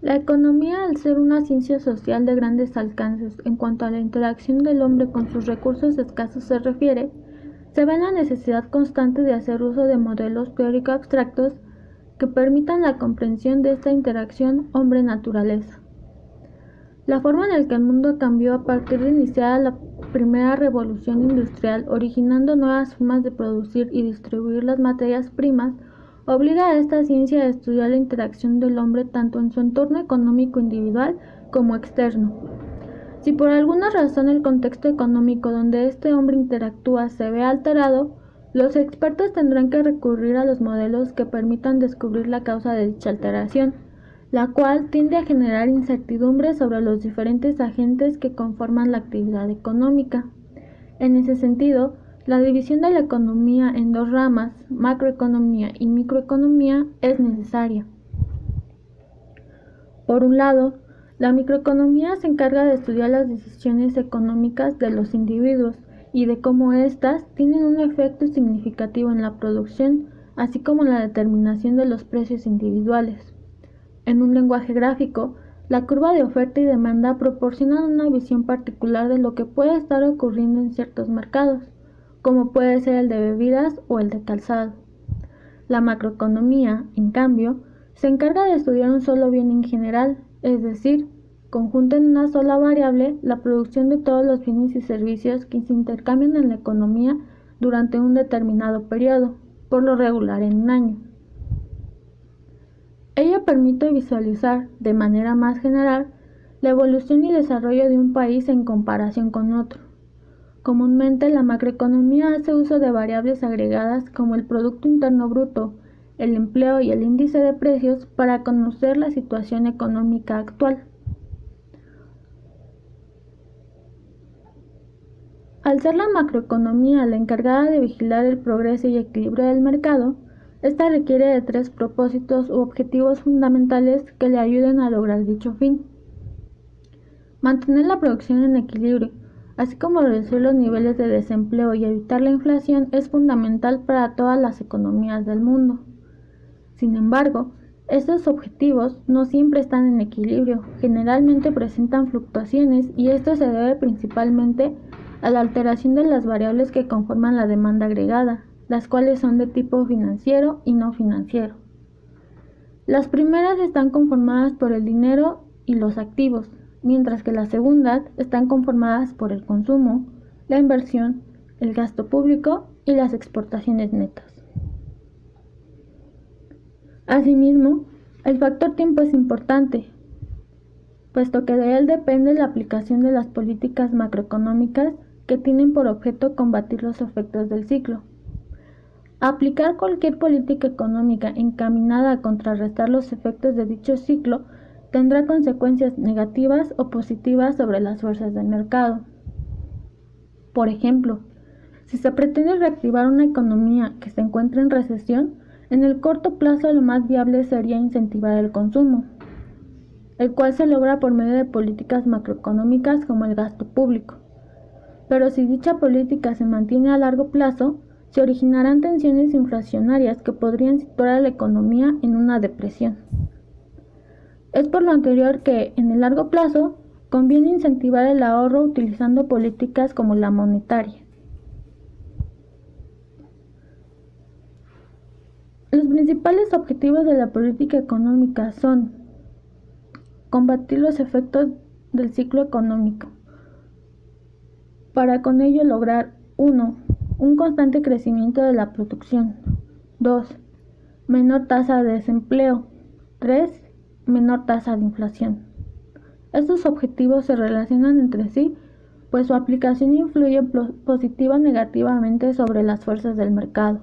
La economía, al ser una ciencia social de grandes alcances en cuanto a la interacción del hombre con sus recursos escasos se refiere, se ve la necesidad constante de hacer uso de modelos teórico-abstractos que permitan la comprensión de esta interacción hombre-naturaleza. La forma en la que el mundo cambió a partir de iniciada la primera revolución industrial, originando nuevas formas de producir y distribuir las materias primas, obliga a esta ciencia a estudiar la interacción del hombre tanto en su entorno económico individual como externo. Si por alguna razón el contexto económico donde este hombre interactúa se ve alterado, los expertos tendrán que recurrir a los modelos que permitan descubrir la causa de dicha alteración, la cual tiende a generar incertidumbre sobre los diferentes agentes que conforman la actividad económica. En ese sentido, la división de la economía en dos ramas, macroeconomía y microeconomía, es necesaria. Por un lado, la microeconomía se encarga de estudiar las decisiones económicas de los individuos y de cómo éstas tienen un efecto significativo en la producción, así como en la determinación de los precios individuales. En un lenguaje gráfico, la curva de oferta y demanda proporcionan una visión particular de lo que puede estar ocurriendo en ciertos mercados, como puede ser el de bebidas o el de calzado. La macroeconomía, en cambio, se encarga de estudiar un solo bien en general, es decir, conjunta en una sola variable la producción de todos los bienes y servicios que se intercambian en la economía durante un determinado periodo, por lo regular en un año. Ello permite visualizar, de manera más general, la evolución y desarrollo de un país en comparación con otro. Comúnmente, la macroeconomía hace uso de variables agregadas como el Producto Interno Bruto, el empleo y el índice de precios para conocer la situación económica actual. Al ser la macroeconomía la encargada de vigilar el progreso y equilibrio del mercado, esta requiere de tres propósitos u objetivos fundamentales que le ayuden a lograr dicho fin. Mantener la producción en equilibrio, así como reducir los niveles de desempleo y evitar la inflación, es fundamental para todas las economías del mundo. Sin embargo, estos objetivos no siempre están en equilibrio, generalmente presentan fluctuaciones y esto se debe principalmente a la alteración de las variables que conforman la demanda agregada, las cuales son de tipo financiero y no financiero. Las primeras están conformadas por el dinero y los activos, mientras que las segundas están conformadas por el consumo, la inversión, el gasto público y las exportaciones netas. Asimismo, el factor tiempo es importante, puesto que de él depende la aplicación de las políticas macroeconómicas que tienen por objeto combatir los efectos del ciclo. Aplicar cualquier política económica encaminada a contrarrestar los efectos de dicho ciclo tendrá consecuencias negativas o positivas sobre las fuerzas del mercado. Por ejemplo, si se pretende reactivar una economía que se encuentra en recesión, en el corto plazo lo más viable sería incentivar el consumo, el cual se logra por medio de políticas macroeconómicas como el gasto público. Pero si dicha política se mantiene a largo plazo, se originarán tensiones inflacionarias que podrían situar a la economía en una depresión. Es por lo anterior que, en el largo plazo, conviene incentivar el ahorro utilizando políticas como la monetaria. Los principales objetivos de la política económica son combatir los efectos del ciclo económico, para con ello lograr 1. Un constante crecimiento de la producción. 2. Menor tasa de desempleo. 3. Menor tasa de inflación. Estos objetivos se relacionan entre sí, pues su aplicación influye positiva o negativamente sobre las fuerzas del mercado.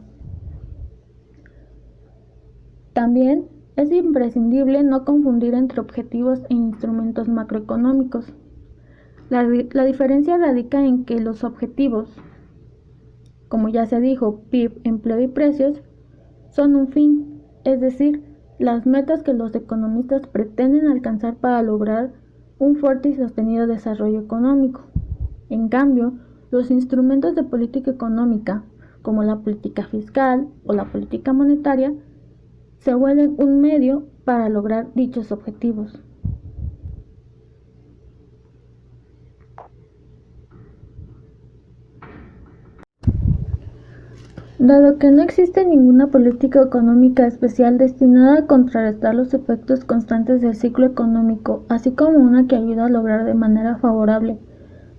También es imprescindible no confundir entre objetivos e instrumentos macroeconómicos. La diferencia radica en que los objetivos, como ya se dijo, PIB, empleo y precios, son un fin, es decir, las metas que los economistas pretenden alcanzar para lograr un fuerte y sostenido desarrollo económico. En cambio, los instrumentos de política económica, como la política fiscal o la política monetaria, se vuelven un medio para lograr dichos objetivos. Dado que no existe ninguna política económica especial destinada a contrarrestar los efectos constantes del ciclo económico, así como una que ayude a lograr de manera favorable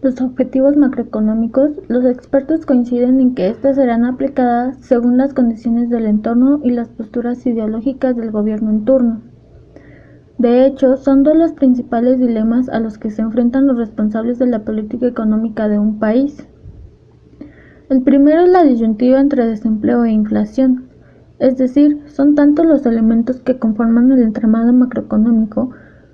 los objetivos macroeconómicos, los expertos coinciden en que éstas serán aplicadas según las condiciones del entorno y las posturas ideológicas del gobierno en turno. De hecho, son dos los principales dilemas a los que se enfrentan los responsables de la política económica de un país. El primero es la disyuntiva entre desempleo e inflación, es decir, son tantos los elementos que conforman el entramado macroeconómico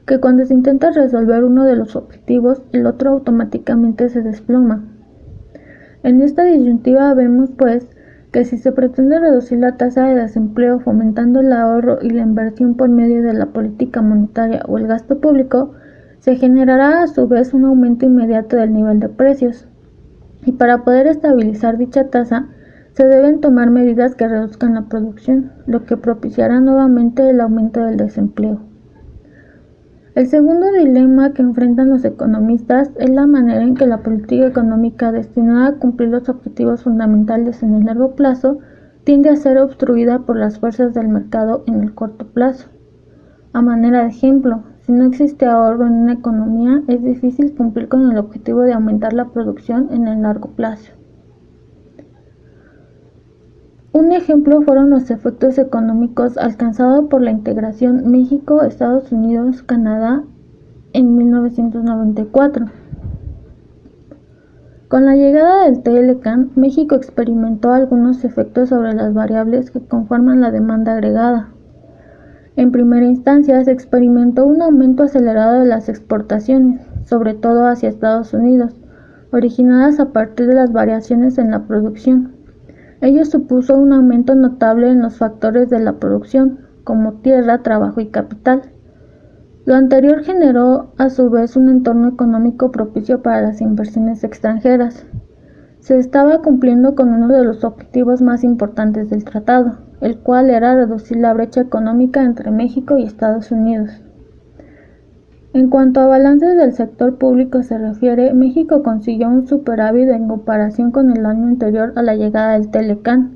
que cuando se intenta resolver uno de los objetivos, el otro automáticamente se desploma. En esta disyuntiva vemos, pues, que si se pretende reducir la tasa de desempleo fomentando el ahorro y la inversión por medio de la política monetaria o el gasto público, se generará a su vez un aumento inmediato del nivel de precios. Y para poder estabilizar dicha tasa, se deben tomar medidas que reduzcan la producción, lo que propiciará nuevamente el aumento del desempleo. El segundo dilema que enfrentan los economistas es la manera en que la política económica destinada a cumplir los objetivos fundamentales en el largo plazo tiende a ser obstruida por las fuerzas del mercado en el corto plazo. A manera de ejemplo, si no existe ahorro en una economía, es difícil cumplir con el objetivo de aumentar la producción en el largo plazo. Un ejemplo fueron los efectos económicos alcanzados por la integración México-Estados Unidos-Canadá en 1994. Con la llegada del TLCAN, México experimentó algunos efectos sobre las variables que conforman la demanda agregada. En primera instancia, se experimentó un aumento acelerado de las exportaciones, sobre todo hacia Estados Unidos, originadas a partir de las variaciones en la producción. Ello supuso un aumento notable en los factores de la producción, como tierra, trabajo y capital. Lo anterior generó, a su vez, un entorno económico propicio para las inversiones extranjeras. Se estaba cumpliendo con uno de los objetivos más importantes del tratado, el cual era reducir la brecha económica entre México y Estados Unidos. En cuanto a balances del sector público se refiere, México consiguió un superávit en comparación con el año anterior a la llegada del TLCAN,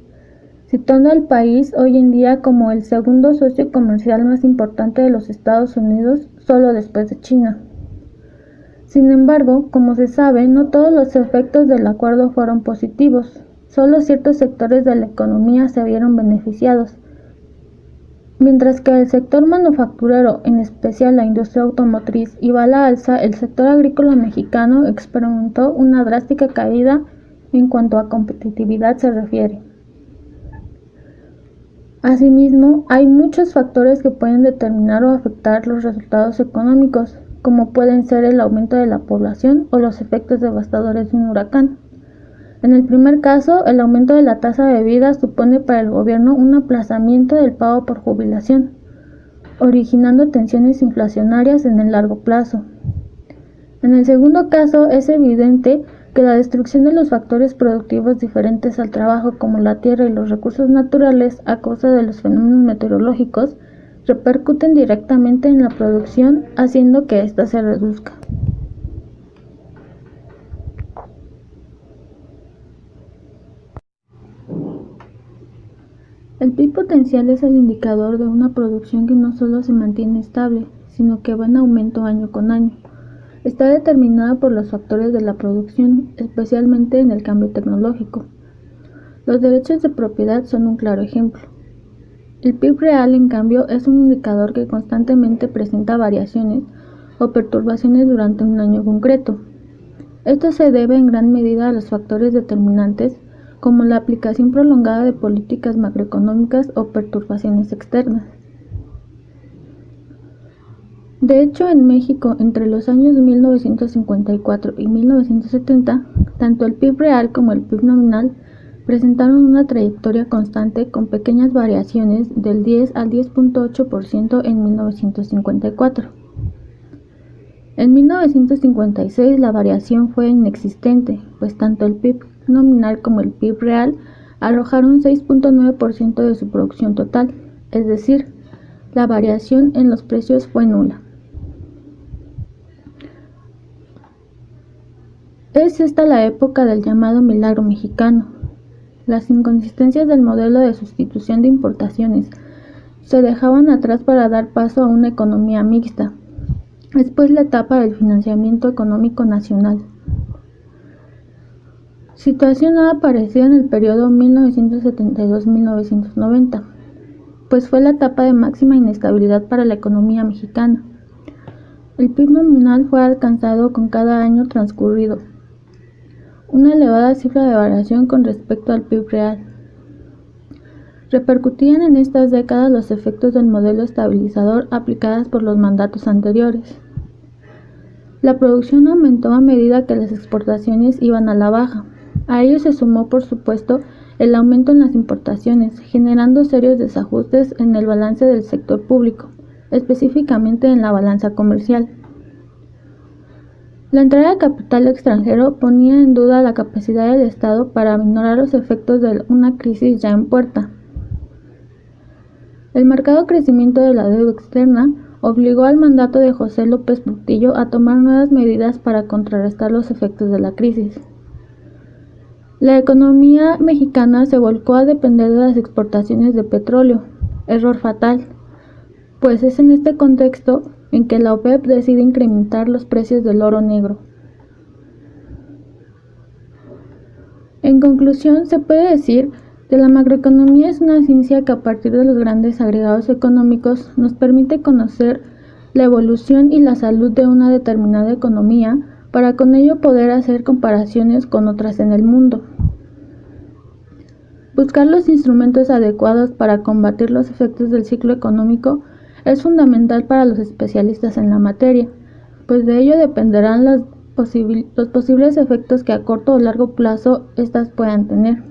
situando al país hoy en día como el segundo socio comercial más importante de los Estados Unidos, solo después de China. Sin embargo, como se sabe, no todos los efectos del acuerdo fueron positivos, solo ciertos sectores de la economía se vieron beneficiados, mientras que el sector manufacturero, en especial la industria automotriz, iba a la alza, el sector agrícola mexicano experimentó una drástica caída en cuanto a competitividad se refiere. Asimismo, hay muchos factores que pueden determinar o afectar los resultados económicos, como pueden ser el aumento de la población o los efectos devastadores de un huracán. En el primer caso, el aumento de la tasa de vida supone para el gobierno un aplazamiento del pago por jubilación, originando tensiones inflacionarias en el largo plazo. En el segundo caso, es evidente que la destrucción de los factores productivos diferentes al trabajo, como la tierra y los recursos naturales, a causa de los fenómenos meteorológicos, repercuten directamente en la producción, haciendo que ésta se reduzca. El PIB potencial es el indicador de una producción que no solo se mantiene estable, sino que va en aumento año con año. Está determinada por los factores de la producción, especialmente en el cambio tecnológico. Los derechos de propiedad son un claro ejemplo. El PIB real, en cambio, es un indicador que constantemente presenta variaciones o perturbaciones durante un año concreto. Esto se debe en gran medida a los factores determinantes como la aplicación prolongada de políticas macroeconómicas o perturbaciones externas. De hecho, en México, entre los años 1954 y 1970, tanto el PIB real como el PIB nominal presentaron una trayectoria constante con pequeñas variaciones del 10 al 10.8% en 1954. En 1956 la variación fue inexistente, pues tanto el PIB nominal como el PIB real arrojaron 6.9% de su producción total, es decir, la variación en los precios fue nula. Es esta la época del llamado milagro mexicano. Las inconsistencias del modelo de sustitución de importaciones se dejaban atrás para dar paso a una economía mixta. Después la etapa del financiamiento económico nacional. Situación nada parecida en el periodo 1972-1990, pues fue la etapa de máxima inestabilidad para la economía mexicana. El PIB nominal fue alcanzado con cada año transcurrido, una elevada cifra de variación con respecto al PIB real. Repercutían en estas décadas los efectos del modelo estabilizador aplicados por los mandatos anteriores. La producción aumentó a medida que las exportaciones iban a la baja. A ello se sumó, por supuesto, el aumento en las importaciones, generando serios desajustes en el balance del sector público, específicamente en la balanza comercial. La entrada de capital extranjero ponía en duda la capacidad del Estado para aminorar los efectos de una crisis ya en puerta. El marcado crecimiento de la deuda externa obligó al mandato de José López Portillo a tomar nuevas medidas para contrarrestar los efectos de la crisis. La economía mexicana se volcó a depender de las exportaciones de petróleo, error fatal, pues es en este contexto en que la OPEP decide incrementar los precios del oro negro. En conclusión, se puede decir que la macroeconomía es una ciencia que a partir de los grandes agregados económicos nos permite conocer la evolución y la salud de una determinada economía para con ello poder hacer comparaciones con otras en el mundo. Buscar los instrumentos adecuados para combatir los efectos del ciclo económico es fundamental para los especialistas en la materia, pues de ello dependerán los posibles efectos que a corto o largo plazo éstas puedan tener.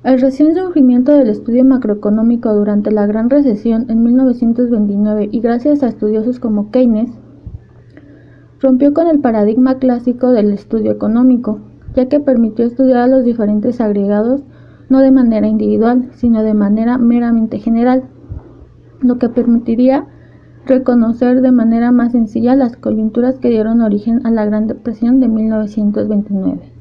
El recién surgimiento del estudio macroeconómico durante la Gran Recesión en 1929 y gracias a estudiosos como Keynes, rompió con el paradigma clásico del estudio económico, ya que permitió estudiar a los diferentes agregados no de manera individual, sino de manera meramente general, lo que permitiría reconocer de manera más sencilla las coyunturas que dieron origen a la Gran Depresión de 1929.